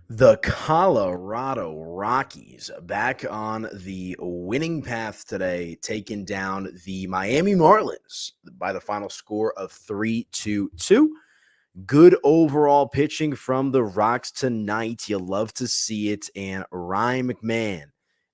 The Colorado Rockies back on the winning path today, taking down the Miami Marlins by the final score of 3-2. Good overall pitching from the Rocks tonight. You love to see it. And Ryan McMahon,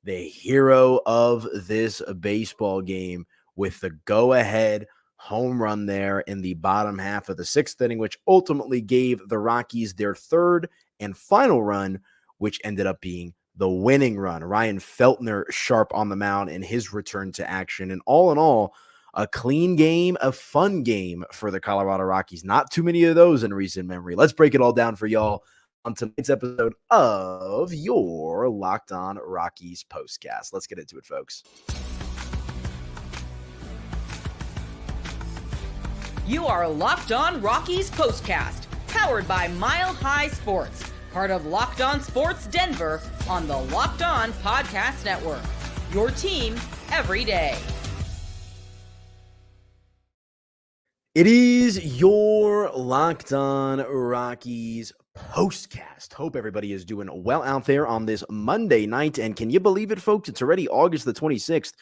the hero of this baseball game, with the go-ahead home run there in the bottom half of the sixth inning, which ultimately gave the Rockies their third and final run, which ended up being the winning run. Ryan Feltner sharp on the mound in his return to action. And all in all, a clean game, a fun game for the Colorado Rockies. Not too many of those in recent memory. Let's break it all down for y'all on tonight's episode of your Locked On Rockies postcast. Let's get into it, folks. You are Locked On Rockies postcast, powered by Mile High Sports, part of Locked On Sports Denver on the Locked On Podcast Network. Your team every day. It is your Locked On Rockies postcast. Hope everybody is doing well out there on this Monday night. And can you believe it, folks? It's already August the 26th.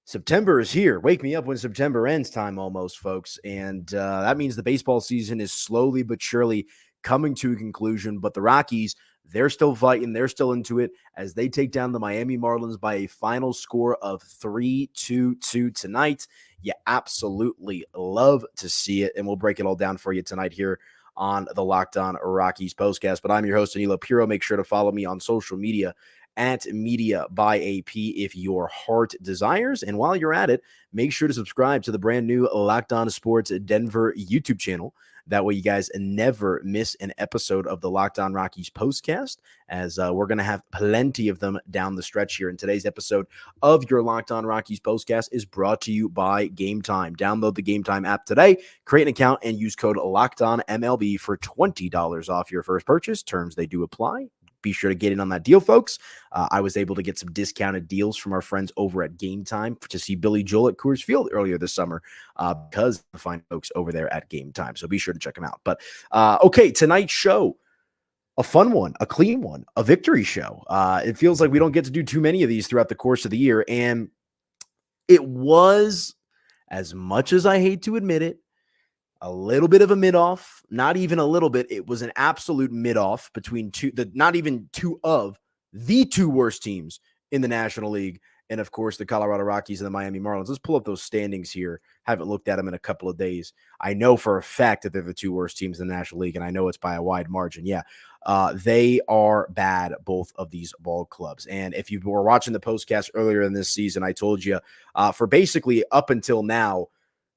September is here. Wake me up when September ends time almost, folks. And that means the baseball season is slowly but surely coming to a conclusion. But the Rockies, they're still fighting. They're still into it as they take down the Miami Marlins by a final score of 3-2 tonight. You absolutely love to see it. And we'll break it all down for you tonight here on the Locked On Rockies postcast. But I'm your host, Danilo Piro. Make sure to follow me on social media at Media by AP if your heart desires. And while you're at it, make sure to subscribe to the brand new Locked On Sports Denver YouTube channel. That way you guys never miss an episode of the Locked On Rockies postcast, as we're going to have plenty of them down the stretch here. And today's episode of your Locked On Rockies postcast is brought to you by Game Time. Download the Game Time app today, create an account, and use code LOCKEDONMLB for $20 off your first purchase. Terms, they do apply. Be sure to get in on that deal, folks. I was able to get some discounted deals from our friends over at Game Time to see Billy Joel at Coors Field earlier this summer because of the fine folks over there at Game Time. So be sure to check them out. But okay, tonight's show, a fun one, a clean one, a victory show. It feels like we don't get to do too many of these throughout the course of the year. And it was, as much as I hate to admit it, a little bit of a mid-off, not even a little bit. It was an absolute mid-off between not even two of the two worst teams in the National League. And of course, the Colorado Rockies and the Miami Marlins. Let's pull up those standings here. Haven't looked at them in a couple of days. I know for a fact that they're the two worst teams in the National League, and I know it's by a wide margin. Yeah, they are bad, both of these ball clubs. And if you were watching the postcast earlier in this season, I told you for basically up until now,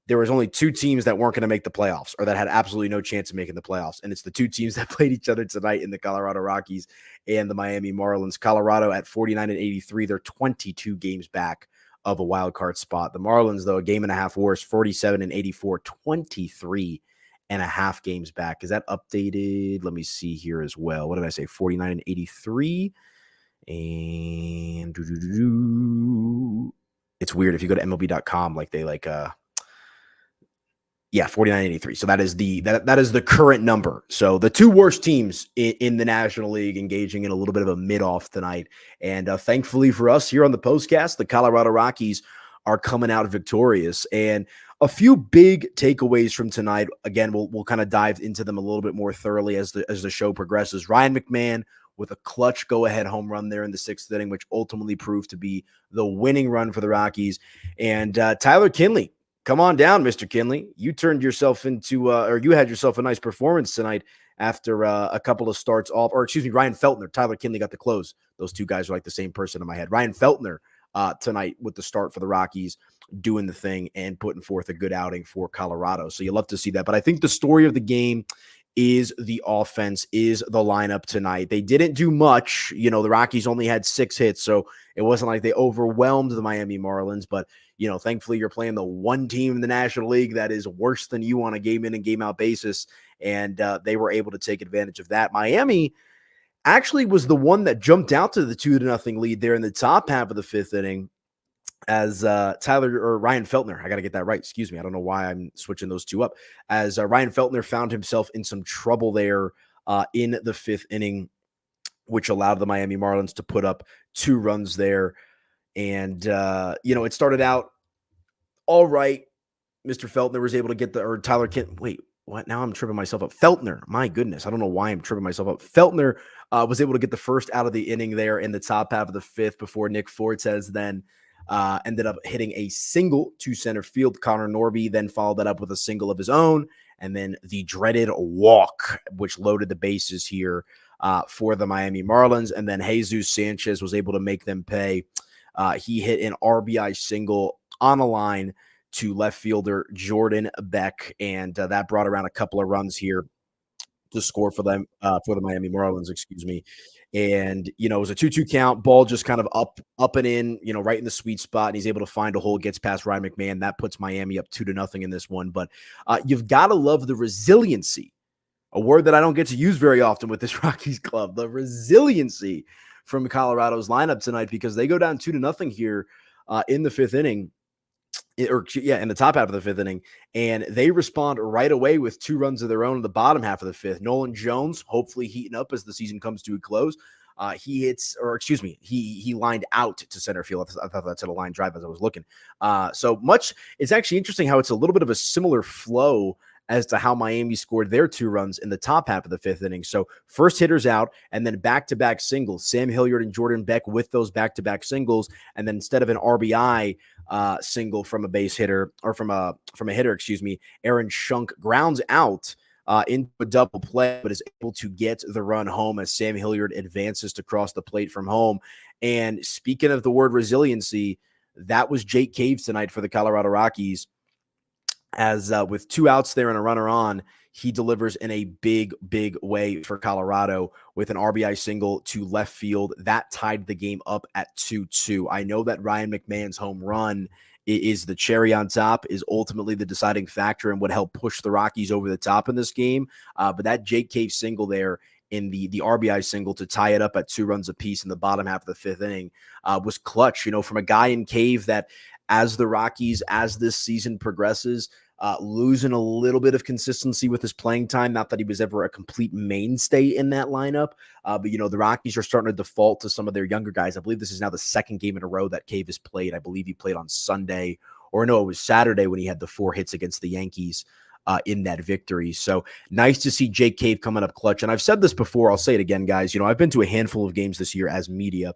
there was only two teams that weren't going to make the playoffs or that had absolutely no chance of making the playoffs. And it's the two teams that played each other tonight in the Colorado Rockies and the Miami Marlins. Colorado at 49-83, they're 22 games back of a wild card spot. The Marlins, though, a game and a half worse, 47-84, 23 and a half games back. Is that updated? Let me see here as well. What did I say? 49-83. And it's weird. If you go to MLB.com, like they yeah, 49-83. So that is the current number. So the two worst teams in the National League engaging in a little bit of a mid-off tonight. And thankfully for us here on the postcast, the Colorado Rockies are coming out victorious. And a few big takeaways from tonight. Again, we'll kind of dive into them a little bit more thoroughly as the show progresses. Ryan McMahon with a clutch go-ahead home run there in the sixth inning, which ultimately proved to be the winning run for the Rockies. And Tyler Kinley, come on down, Mr. Kinley. You turned yourself into, or you had yourself a nice performance tonight after a couple of starts off, or excuse me, Ryan Feltner. Tyler Kinley got the close. Those two guys are like the same person in my head. Ryan Feltner tonight with the start for the Rockies, doing the thing and putting forth a good outing for Colorado. So you love to see that. But I think the story of the game is the offense, is the lineup tonight. They didn't do much. You know, the Rockies only had 6 hits, so it wasn't like they overwhelmed the Miami Marlins. But, you know, thankfully you're playing the one team in the National League that is worse than you on a game in and game out basis, and they were able to take advantage of that. Miami actually was the one that jumped out to the 2-0 lead there in the top half of the fifth inning, as Ryan Feltner, I got to get that right. Excuse me. I don't know why I'm switching those two up. As Ryan Feltner found himself in some trouble there in the fifth inning. which allowed the Miami Marlins to put up 2 runs there. And, it started out all right. Mr. Feltner was able to get or Tyler Kent. Wait, what? Now I'm tripping myself up. Feltner, my goodness. I don't know why I'm tripping myself up. Feltner was able to get the first out of the inning there in the top half of the fifth before Nick Fortes then ended up hitting a single to center field. Connor Norby then followed that up with a single of his own, and then the dreaded walk, which loaded the bases here for the Miami Marlins. And then Jesus Sanchez was able to make them pay. He hit an RBI single on a line to left fielder Jordan Beck, and that brought around a couple of runs here to score for them, for the Miami Marlins, excuse me. And, it was a 2-2 count, ball just kind of up and in, right in the sweet spot. And he's able to find a hole, gets past Ryan McMahon. That puts Miami up 2-0 in this one. But you've got to love the resiliency, a word that I don't get to use very often with this Rockies club, the resiliency from Colorado's lineup tonight, because they go down 2-0 here in the fifth inning. In the top half of the fifth inning, and they respond right away with 2 runs of their own in the bottom half of the fifth. Nolan Jones, hopefully heating up as the season comes to a close. He lined out to center field. I thought that's a line drive as I was looking. It's actually interesting how it's a little bit of a similar flow as to how Miami scored their 2 runs in the top half of the fifth inning. So first hitters out, and then back-to-back singles. Sam Hilliard and Jordan Beck with those back-to-back singles, and then instead of an RBI single from a base hitter, or from a hitter, Aaron Schunk grounds out into a double play, but is able to get the run home as Sam Hilliard advances to cross the plate from home. And speaking of the word resiliency, that was Jake Cave tonight for the Colorado Rockies. As with 2 outs there and a runner on, he delivers in a big, big way for Colorado with an RBI single to left field. That tied the game up at 2-2. I know that Ryan McMahon's home run is the cherry on top, is ultimately the deciding factor and would help push the Rockies over the top in this game. But that Jake Cave single there in the RBI single to tie it up at 2 runs apiece in the bottom half of the fifth inning was clutch, from a guy in Cave that, as the Rockies, as this season progresses, losing a little bit of consistency with his playing time. Not that he was ever a complete mainstay in that lineup, but the Rockies are starting to default to some of their younger guys. I believe this is now the second game in a row that Cave has played. I believe he played on Sunday, or no, it was Saturday when he had the 4 hits against the Yankees in that victory. So nice to see Jake Cave coming up clutch. And I've said this before, I'll say it again, guys. I've been to a handful of games this year as media.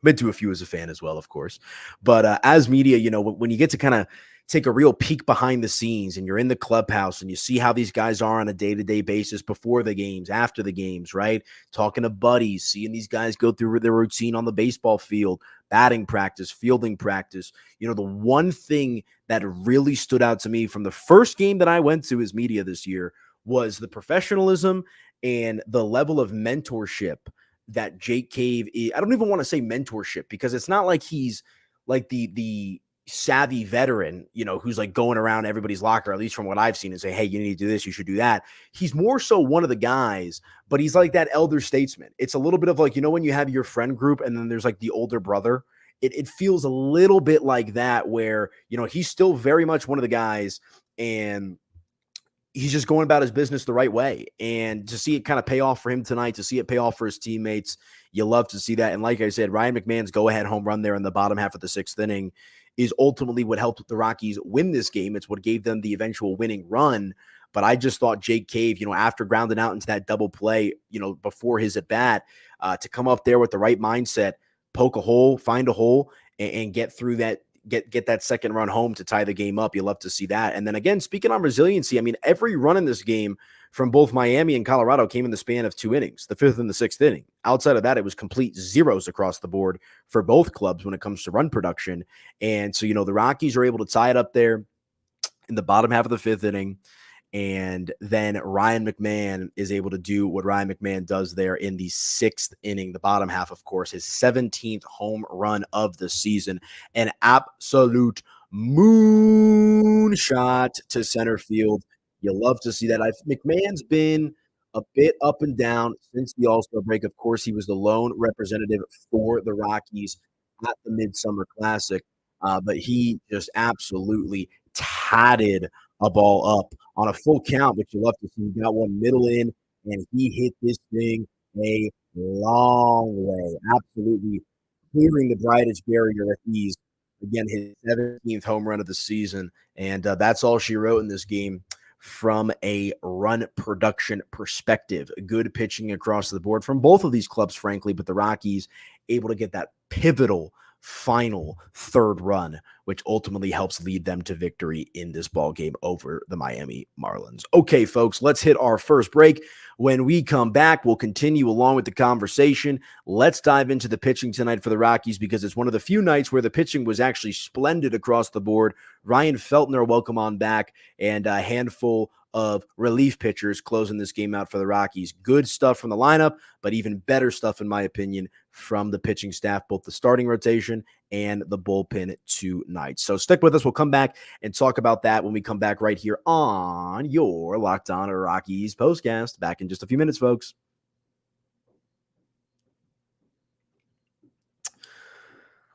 Been to a few as a fan as well, of course. But as media, when you get to kind of take a real peek behind the scenes and you're in the clubhouse and you see how these guys are on a day-to-day basis before the games, after the games, right? Talking to buddies, seeing these guys go through their routine on the baseball field, batting practice, fielding practice. The one thing that really stood out to me from the first game that I went to as media this year was the professionalism and the level of mentorship that Jake Cave is. I don't even want to say mentorship, because it's not like he's like the savvy veteran, who's like going around everybody's locker, at least from what I've seen, and say, hey, you need to do this, you should do that. He's more so one of the guys, but he's like that elder statesman. It's a little bit of like, when you have your friend group and then there's like the older brother, it feels a little bit like that, where, he's still very much one of the guys, and he's just going about his business the right way. And to see it kind of pay off for him tonight, to see it pay off for his teammates, you love to see that. And like I said, Ryan McMahon's go-ahead home run there in the bottom half of the 6th inning is ultimately what helped the Rockies win this game. It's what gave them the eventual winning run. But I just thought Jake Cave, after grounding out into that double play, before his at-bat, to come up there with the right mindset, poke a hole, find a hole, and get through that, get that second run home to tie the game up. You love to see that. And then again, speaking on resiliency, I mean, every run in this game from both Miami and Colorado came in the span of 2 innings, the 5th and the 6th inning. Outside of that, it was complete zeros across the board for both clubs when it comes to run production. And so, the Rockies are able to tie it up there in the bottom half of the 5th inning. And then Ryan McMahon is able to do what Ryan McMahon does there in the 6th inning, the bottom half, of course, his 17th home run of the season, an absolute moonshot to center field. You love to see that. McMahon's been a bit up and down since the All-Star break. Of course, he was the lone representative for the Rockies at the Midsummer Classic, but he just absolutely tatted a ball up on a full count, which you love to see. He got one middle in, and he hit this thing a long way. Absolutely clearing the brightest barrier at ease. Again, his 17th home run of the season. And that's all she wrote in this game from a run production perspective. Good pitching across the board from both of these clubs, frankly, but the Rockies able to get that pivotal final third run, which ultimately helps lead them to victory in this ball game over the Miami Marlins. Okay, folks, let's hit our first break. When we come back, we'll continue along with the conversation. Let's dive into the pitching tonight for the Rockies because it's one of the few nights where the pitching was actually splendid across the board. Ryan Feltner, welcome on back, and a handful of relief pitchers closing this game out for the Rockies. Good stuff from the lineup, but even better stuff, in my opinion, from the pitching staff, both the starting rotation and the bullpen tonight. So stick with us. We'll come back and talk about that when we come back right here on your Locked On Rockies postcast. Back in just a few minutes, folks.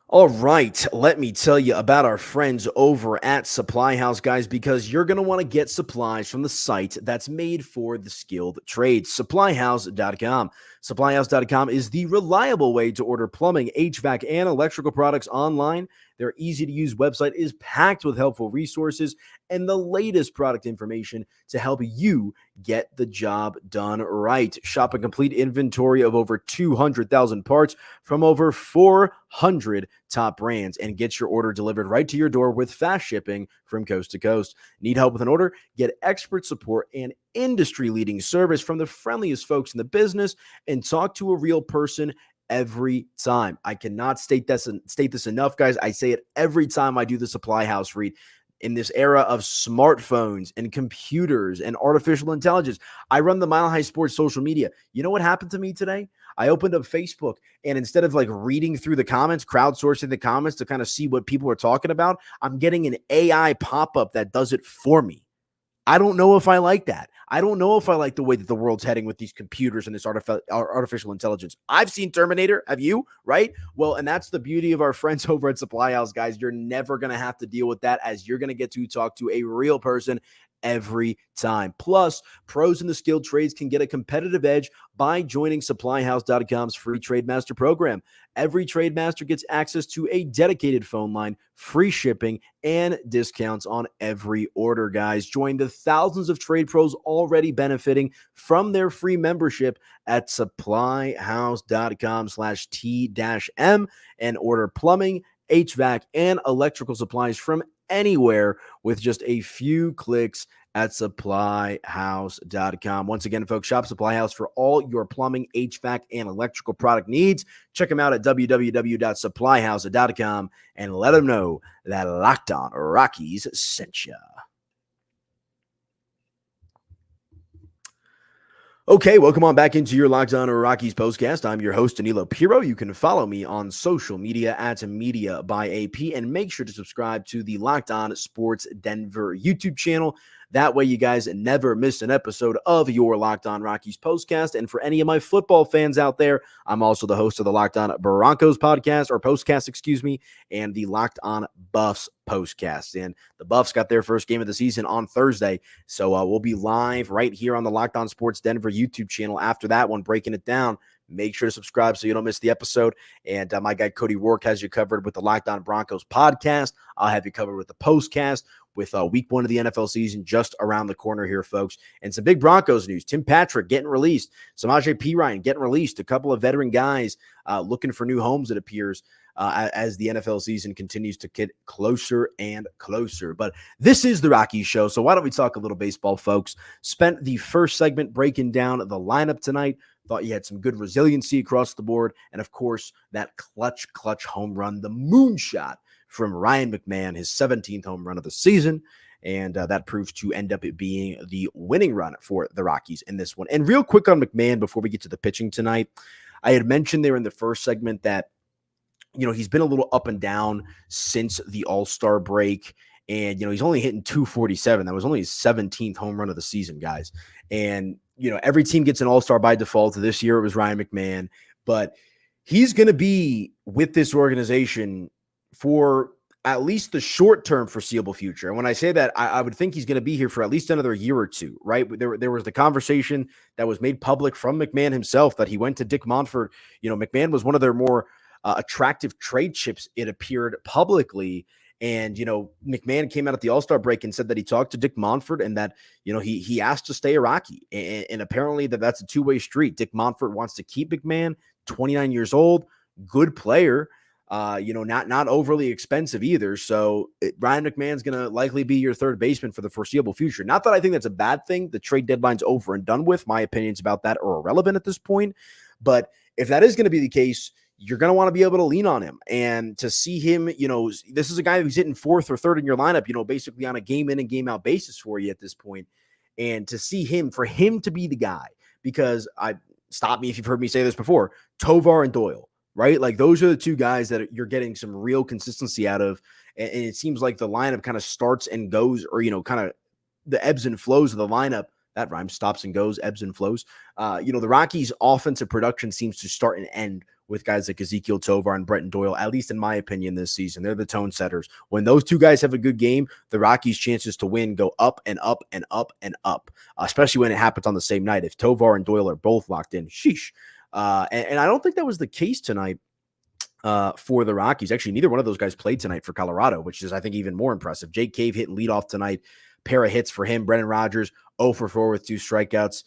All right, let me tell you about our friends over at Supply House, guys, because you're going to want to get supplies from the site that's made for the skilled trades, supplyhouse.com. Supplyhouse.com is the reliable way to order plumbing, HVAC, and electrical products online. Their easy-to-use website is packed with helpful resources and the latest product information to help you get the job done right. Shop a complete inventory of over 200,000 parts from over 400 top brands and get your order delivered right to your door with fast shipping from coast to coast. Need help with an order? Get expert support and industry-leading service from the friendliest folks in the business and talk to a real person every time. I cannot state this enough, guys. I say it every time I do the Supply House read. In this era of smartphones and computers and artificial intelligence, I run the Mile High Sports social media. You know what happened to me today? I opened up Facebook, and instead of like reading through the comments, crowdsourcing the comments to kind of see what people are talking about, I'm getting an AI pop-up that does it for me. I don't know if I like that. I don't know if I like the way that the world's heading with these computers and this artificial intelligence. I've seen Terminator. Have you? Right? Well, and that's the beauty of our friends over at Supply House, guys. You're never going to have to deal with that as you're going to get to talk to a real person every time. Plus, pros in the skilled trades can get a competitive edge by joining supplyhouse.com's free Trade Master program. Every Trade Master gets access to a dedicated phone line, free shipping, and discounts on every order, guys. Join the thousands of trade pros already benefiting from their free membership at supplyhouse.com/T-M and order plumbing, HVAC, and electrical supplies from anywhere with just a few clicks at supplyhouse.com. Once again, folks, shop Supply House for all your plumbing, HVAC, and electrical product needs. Check them out at www.supplyhouse.com and let them know that Locked On Rockies sent you. Okay, welcome on back into your Locked On Rockies postcast. I'm your host, Danilo Piro. You can follow me on social media at Media by AP, and make sure to subscribe to the Locked On Sports Denver YouTube channel. That way you guys never miss an episode of your Locked On Rockies postcast. And for any of my football fans out there, I'm also the host of the Locked On Broncos postcast, and the Locked On Buffs postcast. And the Buffs got their first game of the season on Thursday. So we'll be live right here on the Locked On Sports Denver YouTube channel after that one, breaking it down. Make sure to subscribe so you don't miss the episode. And my guy Cody Rourke has you covered with the Locked On Broncos podcast. I'll have you covered with the postcast with week one of the NFL season just around the corner here, folks. And some big Broncos news. Tim Patrick getting released. Samaje Perine getting released. A couple of veteran guys looking for new homes, it appears, as the NFL season continues to get closer and closer. But this is the Rockies show, so why don't we talk a little baseball, folks? Spent the first segment breaking down the lineup tonight. Thought you had some good resiliency across the board. And, of course, that clutch home run, the moonshot from Ryan McMahon, his 17th home run of the season. And that proved to end up being the winning run for the Rockies in this one. And real quick on McMahon before we get to the pitching tonight, I had mentioned there in the first segment that, you know, he's been a little up and down since the All-Star break. And, you know, he's only hitting 247. That was only his 17th home run of the season, guys. And, you know, every team gets an All-Star by default. This year it was Ryan McMahon. But he's going to be with this organization for at least the short-term foreseeable future. And when I say that, I would think he's going to be here for at least another year or two, right? There was the conversation that was made public from McMahon himself that he went to Dick Monfort. McMahon was one of their more attractive trade chips, it appeared publicly. And, McMahon came out at the All-Star break and said that he talked to Dick Monfort and that, he asked to stay a Rocky. And apparently that's a two-way street. Dick Monfort wants to keep McMahon, 29 years old, good player. Not overly expensive either. So Ryan McMahon's going to likely be your third baseman for the foreseeable future. Not that I think that's a bad thing. The trade deadline's over and done with. My opinions about that are irrelevant at this point. But if that is going to be the case, you're going to want to be able to lean on him. And to see him, this is a guy who's hitting fourth or third in your lineup, basically on a game in and game out basis for you at this point. And to see him, for him to be the guy, because stop me if you've heard me say this before, Tovar and Doyle. Right? Like those are the two guys that you're getting some real consistency out of. And it seems like the lineup kind of starts and goes, or, kind of the ebbs and flows of the lineup. That rhymes, stops and goes, ebbs and flows. The Rockies' offensive production seems to start and end with guys like Ezekiel Tovar and Brenton Doyle, at least in my opinion this season. They're the tone setters. When those two guys have a good game, the Rockies' chances to win go up and up and up and up, especially when it happens on the same night. If Tovar and Doyle are both locked in, sheesh. And I don't think that was the case tonight for the Rockies. Actually, neither one of those guys played tonight for Colorado, which is, I think, even more impressive. Jake Cave hitting leadoff tonight. Pair of hits for him. Brendan Rodgers, 0 for 4 with 2 strikeouts.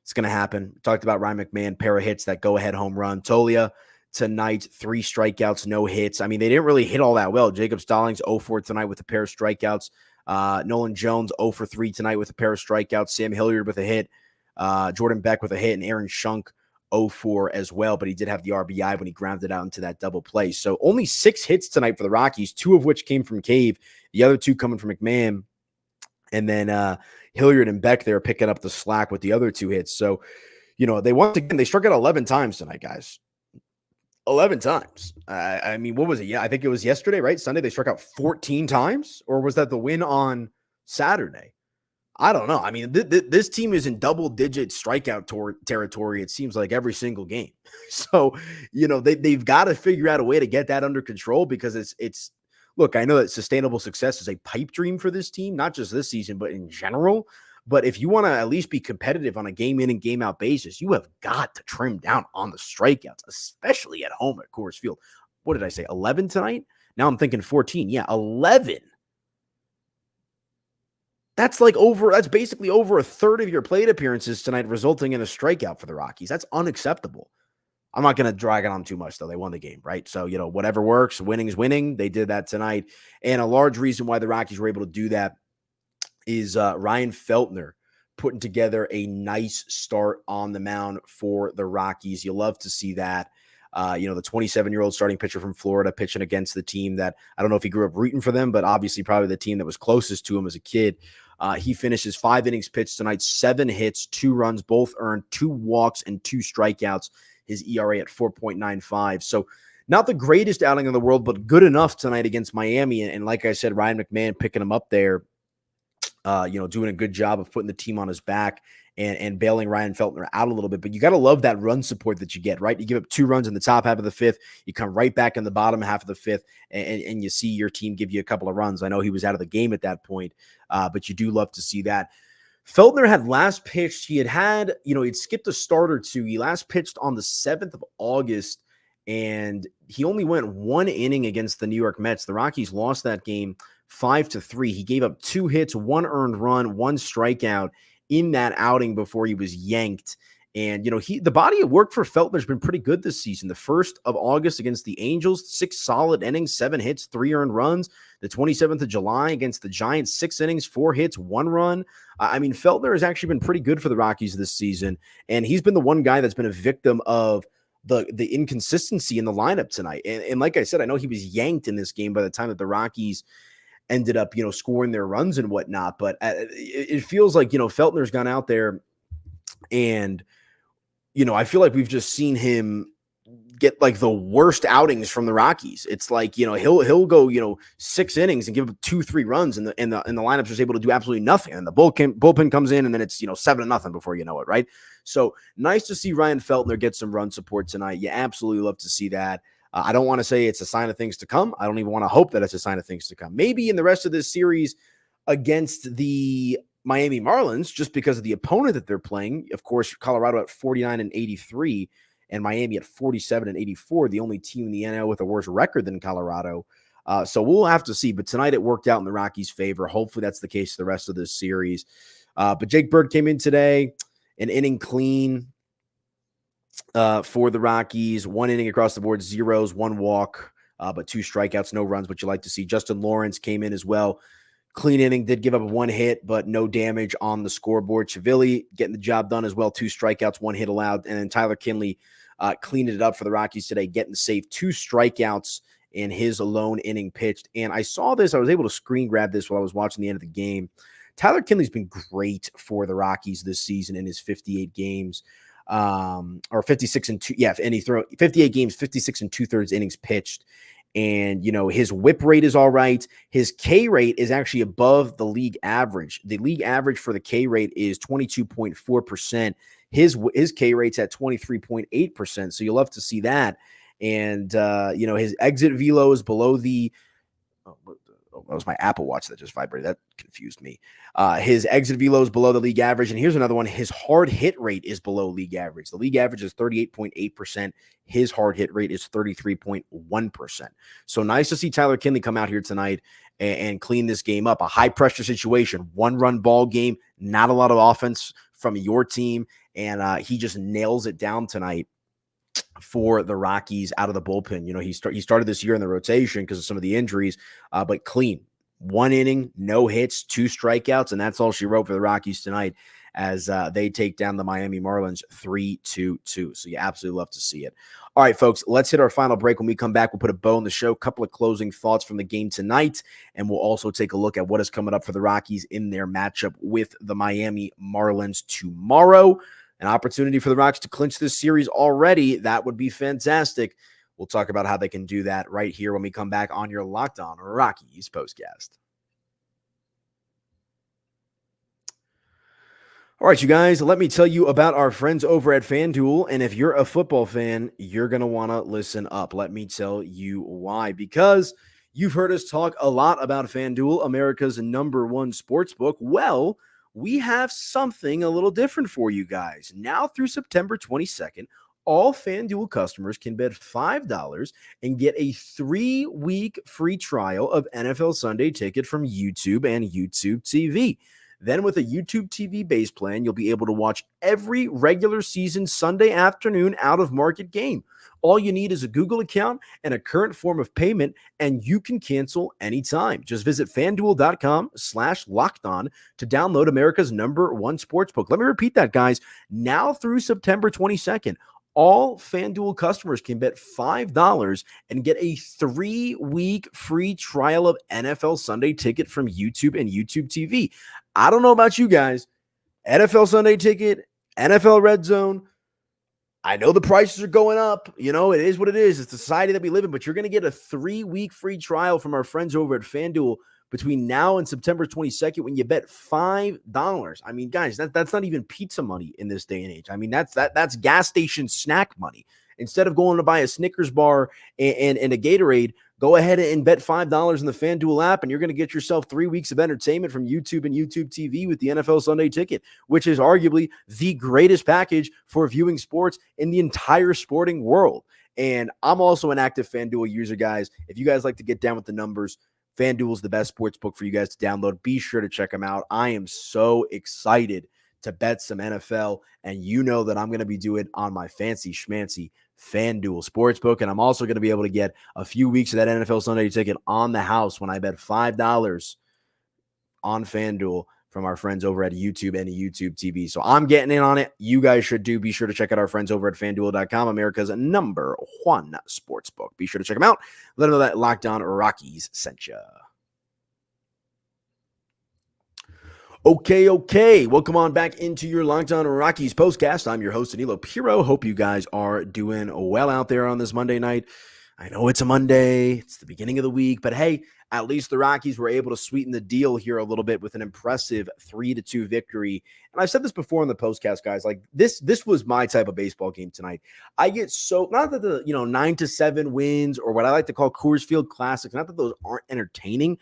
It's going to happen. We talked about Ryan McMahon, pair of hits, that go-ahead home run. Tolia tonight, 3 strikeouts, no hits. I mean, they didn't really hit all that well. Jacob Stallings, 0 for tonight with a pair of strikeouts. Nolan Jones, 0 for 3 tonight with a pair of strikeouts. Sam Hilliard with a hit. Jordan Beck with a hit. And Aaron Schunk, 0-4 as well, but he did have the RBI when he grounded out into that double play. So only 6 hits tonight for the Rockies, 2 of which came from Cave, the other 2 coming from McMahon. And then Hilliard and Beck there picking up the slack with the other 2 hits. So, they struck out 11 times tonight, guys. 11 times. I mean, what was it? Yeah, I think it was yesterday, right? Sunday, they struck out 14 times? Or was that the win on Saturday? I don't know. I mean, this team is in double-digit strikeout territory, it seems like, every single game. So, they've got to figure out a way to get that under control because it's look, I know that sustainable success is a pipe dream for this team, not just this season, but in general. But if you want to at least be competitive on a game-in and game-out basis, you have got to trim down on the strikeouts, especially at home at Coors Field. What did I say, 11 tonight? Now I'm thinking 14. Yeah, 11. That's basically over a third of your plate appearances tonight, resulting in a strikeout for the Rockies. That's unacceptable. I'm not going to drag it on too much, though. They won the game, right? So, whatever works, winning is winning. They did that tonight. And a large reason why the Rockies were able to do that is Ryan Feltner putting together a nice start on the mound for the Rockies. You love to see that. The 27-year-old starting pitcher from Florida pitching against the team that I don't know if he grew up rooting for them, but obviously probably the team that was closest to him as a kid. He finishes 5 innings pitched tonight, 7 hits, 2 runs, both earned, 2 walks, and 2 strikeouts. His ERA at 4.95. So not the greatest outing in the world, but good enough tonight against Miami. And like I said, Ryan McMahon picking him up there, doing a good job of putting the team on his back and bailing Ryan Feltner out a little bit. But you got to love that run support that you get, right? You give up 2 runs in the top half of the 5th. You come right back in the bottom half of the 5th, and you see your team give you a couple of runs. I know he was out of the game at that point, but you do love to see that. Feltner had last pitched. He'd skipped a start or 2. He last pitched on the 7th of August, and he only went 1 inning against the New York Mets. The Rockies lost that game 5-3. He gave up 2 hits, 1 earned run, 1 strikeout in that outing before he was yanked. And, the body of work for Feltner has been pretty good this season. The 1st of August against the Angels, 6 solid innings, 7 hits, 3 earned runs. The 27th of July against the Giants, 6 innings, 4 hits, 1 run. I mean, Feltner has actually been pretty good for the Rockies this season. And he's been the one guy that's been a victim of the inconsistency in the lineup tonight. And like I said, I know he was yanked in this game by the time that the Rockies ended up, scoring their runs and whatnot. But it feels like, Feltner's gone out there and, I feel like we've just seen him get like the worst outings from the Rockies. It's like, he'll go, 6 innings and give up 2-3 runs and the lineup's just able to do absolutely nothing. And the bullpen comes in and then it's, 7-0 before you know it. Right. So nice to see Ryan Feltner get some run support tonight. You absolutely love to see that. I don't want to say it's a sign of things to come. I don't even want to hope that it's a sign of things to come. Maybe in the rest of this series against the Miami Marlins, just because of the opponent that they're playing. Of course, Colorado at 49 and 83 and Miami at 47 and 84, the only team in the NL with a worse record than Colorado. So we'll have to see. But tonight it worked out in the Rockies' favor. Hopefully that's the case the rest of this series. But Jake Bird came in today, an inning clean for the Rockies. 1 inning across the board, zeros, 1 walk, but 2 strikeouts, no runs, what you like to see. Justin Lawrence came in as well. Clean inning, did give up 1 hit, but no damage on the scoreboard. Chivilli getting the job done as well. 2 strikeouts, 1 hit allowed. And then Tyler Kinley cleaned it up for the Rockies today, getting the save. 2 strikeouts in his lone inning pitched. And I saw this. I was able to screen grab this while I was watching the end of the game. Tyler Kinley's been great for the Rockies this season in his 58 games. Or 56 and 2. Yeah, and he threw 58 games, 56 and 2/3 innings pitched. And, his whip rate is all right. His K rate is actually above the league average. The league average for the K rate is 22.4%. His K rate's at 23.8%. So you'll love to see that. And, his exit velo is below the that was my Apple Watch that just vibrated. That confused me. His exit velo is below the league average. And here's another one. His hard hit rate is below league average. The league average is 38.8%. His hard hit rate is 33.1%. So nice to see Tyler Kinley come out here tonight and clean this game up. A high pressure situation, 1-run ball game, not a lot of offense from your team. And he just nails it down tonight for the Rockies out of the bullpen. He started this year in the rotation because of some of the injuries, but clean. 1 inning, no hits, 2 strikeouts, and that's all she wrote for the Rockies tonight as they take down the Miami Marlins 3-2. So you absolutely love to see it. All right, folks, let's hit our final break. When we come back, we'll put a bow on the show, a couple of closing thoughts from the game tonight, and we'll also take a look at what is coming up for the Rockies in their matchup with the Miami Marlins tomorrow. An opportunity for the Rocks to clinch this series already. That would be fantastic. We'll talk about how they can do that right here when we come back on your Locked On Rockies postcast. All right, you guys, let me tell you about our friends over at FanDuel. And if you're a football fan, you're going to want to listen up. Let me tell you why. Because you've heard us talk a lot about FanDuel, America's #1 sportsbook. Well, we have something a little different for you guys. Now through September 22nd, all FanDuel customers can bet $5 and get a 3-week free trial of NFL Sunday Ticket from YouTube and YouTube TV. Then with a YouTube TV base plan, you'll be able to watch every regular season Sunday afternoon out-of-market game. All you need is a Google account and a current form of payment, and you can cancel anytime. Just visit FanDuel.com/lockedon to download America's #1 sportsbook. Let me repeat that, guys. Now through September 22nd, all FanDuel customers can bet $5 and get a 3-week free trial of NFL Sunday Ticket from YouTube and YouTube TV. I don't know about you guys. NFL Sunday Ticket, NFL Red Zone. I know the prices are going up. It is what it is. It's the society that we live in, but you're going to get a 3-week free trial from our friends over at FanDuel between now and September 22nd when you bet $5. I mean, guys, that's not even pizza money in this day and age. I mean, that's gas station snack money. Instead of going to buy a Snickers bar and a Gatorade, go ahead and bet $5 in the FanDuel app, and you're going to get yourself 3 weeks of entertainment from YouTube and YouTube TV with the NFL Sunday Ticket, which is arguably the greatest package for viewing sports in the entire sporting world. And I'm also an active FanDuel user, guys. If you guys like to get down with the numbers, FanDuel is the best sports book for you guys to download. Be sure to check them out. I am so excited to bet some NFL, and you know that I'm going to be doing it on my fancy schmancy FanDuel Sportsbook, and I'm also going to be able to get a few weeks of that NFL Sunday Ticket on the house when I bet $5 on FanDuel from our friends over at YouTube and YouTube TV. So I'm getting in on it. You guys should do. Be sure to check out our friends over at FanDuel.com, America's #1 sportsbook. Be sure to check them out. Let them know that Locked On Rockies sent you. Okay. Welcome on back into your Locked On Rockies postcast. I'm your host, Danilo Piro. Hope you guys are doing well out there on this Monday night. I know it's a Monday, it's the beginning of the week, but hey, at least the Rockies were able to sweeten the deal here a little bit with an impressive 3-2 victory. And I've said this before in the postcast, guys, like this was my type of baseball game tonight. I get so, not that the 9-7 wins or what I like to call Coors Field Classics, not that those aren't entertaining,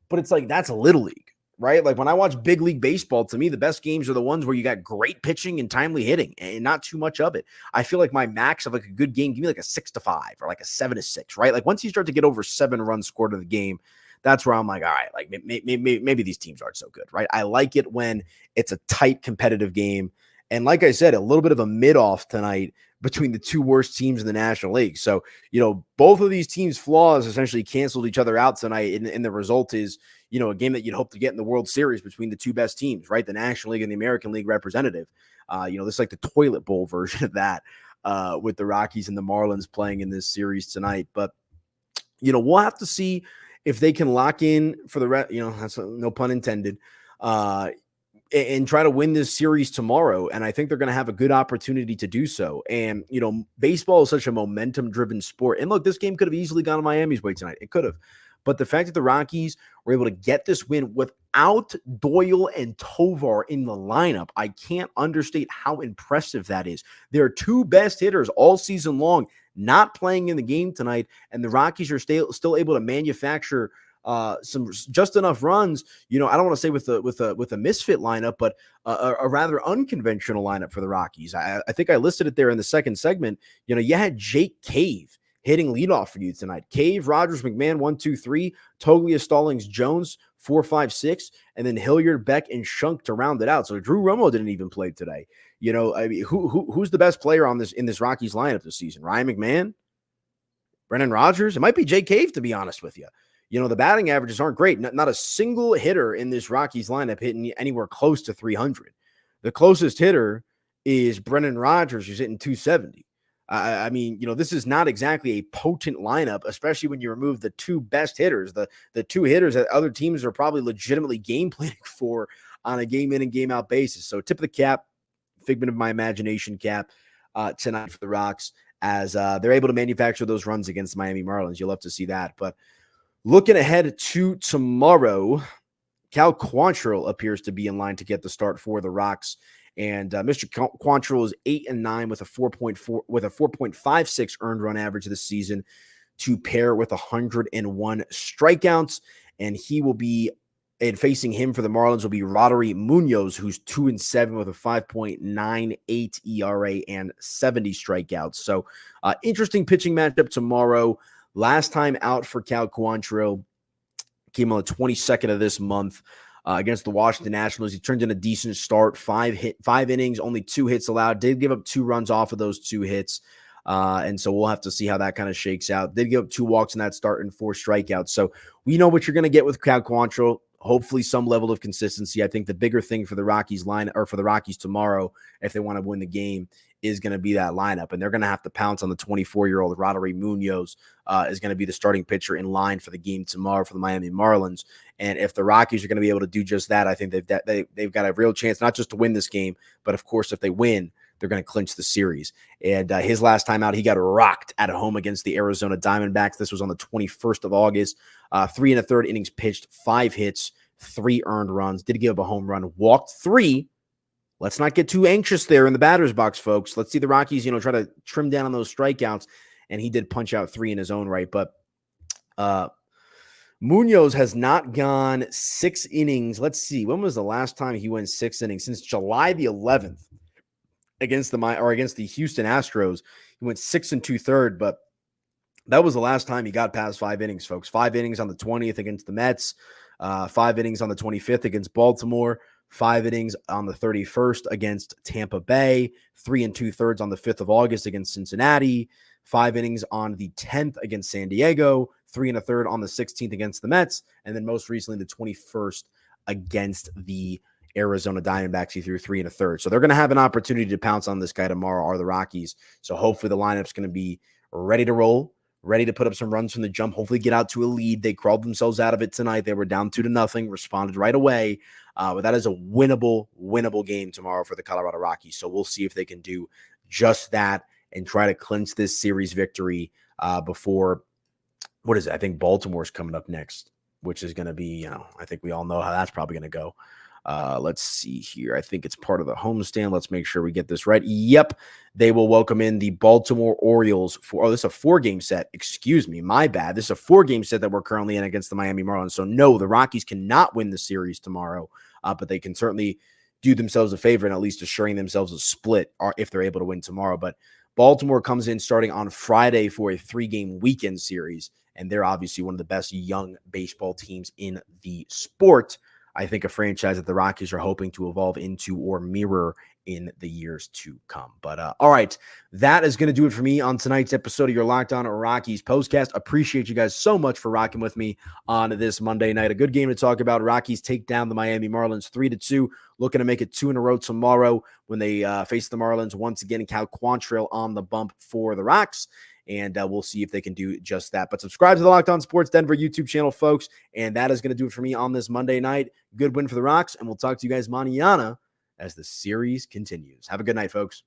but it's like that's a little league. Right? Like when I watch big league baseball, to me, the best games are the ones where you got great pitching and timely hitting and not too much of it. I feel like my max of like a good game, give me like a 6-5 or like a 7-6, right? Like once you start to get over 7 runs scored in the game, that's where I'm like, all right, like maybe these teams aren't so good, right? I like it when it's a tight competitive game. And like I said, a little bit of a mid-off tonight between the two worst teams in the National League. So, both of these teams' flaws essentially canceled each other out tonight. And the result is, a game that you'd hope to get in the World Series between the two best teams, right? The National League and the American League representative. This is like the toilet bowl version of that with the Rockies and the Marlins playing in this series tonight. But, we'll have to see if they can lock in for the rest, that's no pun intended, and try to win this series tomorrow. And I think they're going to have a good opportunity to do so. And, baseball is such a momentum-driven sport. And look, this game could have easily gone Miami's way tonight. It could have. But the fact that the Rockies were able to get this win without Doyle and Tovar in the lineup, I can't understate how impressive that is. Their two best hitters all season long not playing in the game tonight, and the Rockies are still able to manufacture some just enough runs. I don't want to say with a misfit lineup, but a rather unconventional lineup for the Rockies. I think I listed it there in the second segment. You had Jake Cave hitting leadoff for you tonight. Cave, Rogers, McMahon, 1, 2, 3, Toglia, Stallings, Jones, 4, 5, 6, and then Hilliard, Beck, and Shunk to round it out. So Drew Romo didn't even play today. Who's the best player in this Rockies lineup this season? Ryan McMahon? Brendan Rodgers? It might be Jake Cave, to be honest with you. The batting averages aren't great. Not a single hitter in this Rockies lineup hitting anywhere close to 300. The closest hitter is Brendan Rodgers, who's hitting 270. This is not exactly a potent lineup, especially when you remove the two best hitters, the two hitters that other teams are probably legitimately game planning for on a game in and game out basis. So tip of the cap, figment of my imagination cap tonight for the Rocks as they're able to manufacture those runs against the Miami Marlins. You'll love to see that. But looking ahead to tomorrow, Cal Quantrill appears to be in line to get the start for the Rocks. And Mr. Quantrill is 8-9 with a 4.56 earned run average this season to pair with 101 strikeouts. And facing him for the Marlins will be Roddery Munoz, who's 2-7 with a 5.98 ERA and 70 strikeouts. So interesting pitching matchup tomorrow. Last time out for Cal Quantrill came on the 22nd of this month. Against the Washington Nationals. He turned in a decent start, 5 innings, only 2 hits allowed, did give up 2 runs off of those 2 hits. And so we'll have to see how that kind of shakes out. Did give up 2 walks in that start and 4 strikeouts. So we know what you're going to get with Cal Quantrill. Hopefully some level of consistency. I think the bigger thing for the Rockies for the Rockies tomorrow, if they want to win the game, is going to be that lineup. And they're going to have to pounce on the 24-year-old Roddery Munoz is going to be the starting pitcher in line for the game tomorrow for the Miami Marlins. And if the Rockies are going to be able to do just that, I think they've got a real chance, not just to win this game, but of course, if they win, they're going to clinch the series. And his last time out, he got rocked at home against the Arizona Diamondbacks. This was on the 21st of August. 3 1/3 innings pitched, 5 hits, 3 earned runs, did give up a home run, walked 3. Let's not get too anxious there in the batter's box, folks. Let's see the Rockies, try to trim down on those strikeouts. And he did punch out 3 in his own right. But Munoz has not gone 6 innings. Let's see. When was the last time he went 6 innings? Since July the 11th against the Houston Astros. He went 6 2/3, but that was the last time he got past 5 innings, folks. 5 innings on the 20th against the Mets, 5 innings on the 25th against Baltimore, 5 innings on the 31st against Tampa Bay, 3 2/3 on the 5th of August against Cincinnati, 5 innings on the 10th against San Diego, 3 1/3 on the 16th against the Mets, and then most recently the 21st against the Arizona Diamondbacks. He threw 3 1/3. So they're going to have an opportunity to pounce on this guy tomorrow, are the Rockies. So hopefully the lineup's going to be ready to roll, ready to put up some runs from the jump, hopefully get out to a lead. They crawled themselves out of it tonight. They were down 2-0, responded right away. But that is a winnable game tomorrow for the Colorado Rockies. So we'll see if they can do just that and try to clinch this series victory before, what is it? I think Baltimore's coming up next, which is going to be, I think we all know how that's probably going to go. Let's see here. I think it's part of the homestand. Let's make sure we get this right. Yep. They will welcome in the Baltimore Orioles this is a 4-game set. Excuse me. My bad. This is a 4-game set that we're currently in against the Miami Marlins. So no, the Rockies cannot win the series tomorrow, but they can certainly do themselves a favor and at least assuring themselves a split if they're able to win tomorrow. But Baltimore comes in starting on Friday for a 3-game weekend series, and they're obviously one of the best young baseball teams in the sport. I think a franchise that the Rockies are hoping to evolve into or mirror in the years to come. But all right, that is going to do it for me on tonight's episode of your Locked On Rockies postcast. Appreciate you guys so much for rocking with me on this Monday night. A good game to talk about. Rockies take down the Miami Marlins 3-2, looking to make it 2 in a row tomorrow when they face the Marlins once again. Cal Quantrill on the bump for the Rocks. And we'll see if they can do just that. But subscribe to the Locked On Sports Denver YouTube channel, folks. And that is going to do it for me on this Monday night. Good win for the Rocks. And we'll talk to you guys mañana as the series continues. Have a good night, folks.